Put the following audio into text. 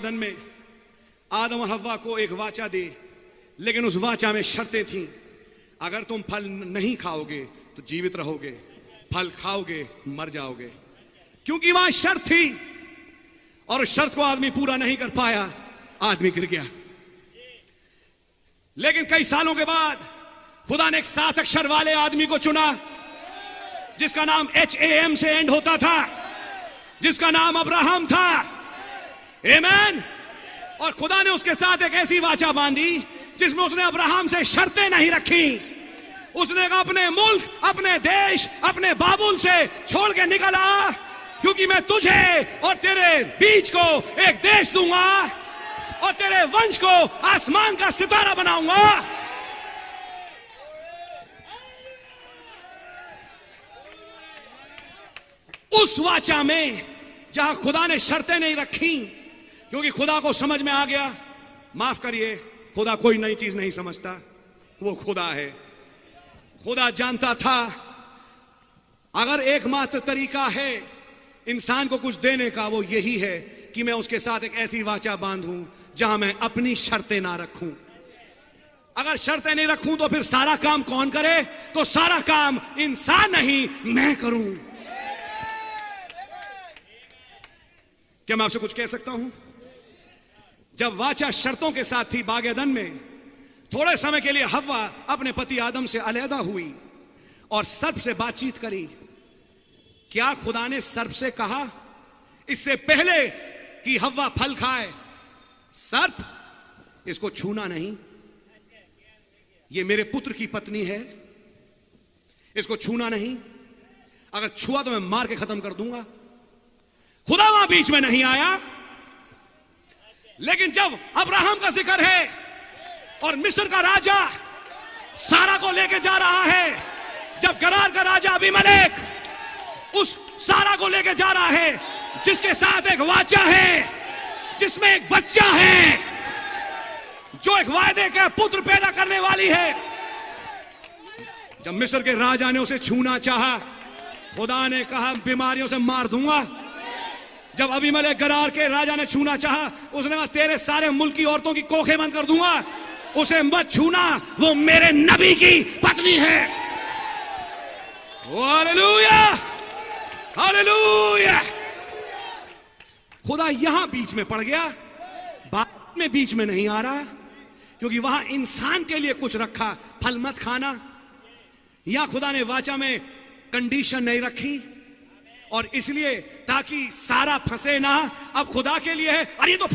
दिन में आदम और हव्वा को एक वाचा दी, लेकिन उस वाचा में शर्तें थीं। अगर तुम फल नहीं खाओगे तो जीवित रहोगे, फल खाओगे मर जाओगे। क्योंकि वहां शर्त थी और उस शर्त को आदमी पूरा नहीं कर पाया, आदमी गिर गया। लेकिन कई सालों के बाद खुदा ने एक 7 अक्षर वाले आदमी को चुना, जिसका नाम HAM से एंड होता था, जिसका नाम अब्राहम था। आमीन। और खुदा ने उसके साथ एक ऐसी वाचा बांधी जिसमें उसने अब्राहम से शर्तें नहीं रखी। उसने अपने मुल्क, अपने देश, अपने बाबुल से छोड़ के निकला, क्योंकि मैं तुझे और तेरे बीच को एक देश दूंगा और तेरे वंश को आसमान का सितारा बनाऊंगा। उस वाचा में जहां खुदा ने शर्तें नहीं रखी, क्योंकि खुदा को समझ में आ गया, माफ करिए, खुदा कोई नई चीज नहीं समझता, वो खुदा है। खुदा जानता था अगर एकमात्र तरीका है इंसान को कुछ देने का, वो यही है कि मैं उसके साथ एक ऐसी वाचा बांधूं जहां मैं अपनी शर्तें ना रखूं। अगर शर्तें नहीं रखूं तो फिर सारा काम कौन करे? तो सारा काम इंसान नहीं, मैं करूं। क्या मैं आपसे कुछ कह सकता हूं? जब वाचा शर्तों के साथ थी बाग एदन में, थोड़े समय के लिए हव्वा अपने पति आदम से अलहदा हुई और सर्प से बातचीत करी। क्या खुदा ने सर्प से कहा इससे पहले कि हव्वा फल खाए, सर्प इसको छूना नहीं, ये मेरे पुत्र की पत्नी है, इसको छूना नहीं, अगर छुआ तो मैं मार के खत्म कर दूंगा? खुदा वहां बीच में नहीं आया। लेकिन जब अब्राहम का जिक्र है और मिस्र का राजा सारा को लेके जा रहा है, जब गरार का राजा अबीमेलेक उस सारा को लेके जा रहा है, जिसके साथ एक वाचा है, जिसमें एक बच्चा है, जो एक वायदे का पुत्र पैदा करने वाली है, जब मिस्र के राजा ने उसे छूना चाहा, खुदा ने कहा बीमारियों से मार दूंगा। जब अबीमेलेक गरार के राजा ने छूना चाहा, उसने कहा तेरे सारे मुल्क की औरतों की कोखें बंद कर दूंगा, उसे मत छूना, वो मेरे नबी की पत्नी है। Hallelujah, hallelujah. खुदा यहां बीच में पड़ गया, बात में बीच में नहीं आ रहा, क्योंकि वहां इंसान के लिए कुछ रखा, फल मत खाना। यहां खुदा ने वाचा में कंडीशन नहीं रखी, और इसलिए ताकि सारा फंसे ना, अब खुदा के लिए है, अरे ये तो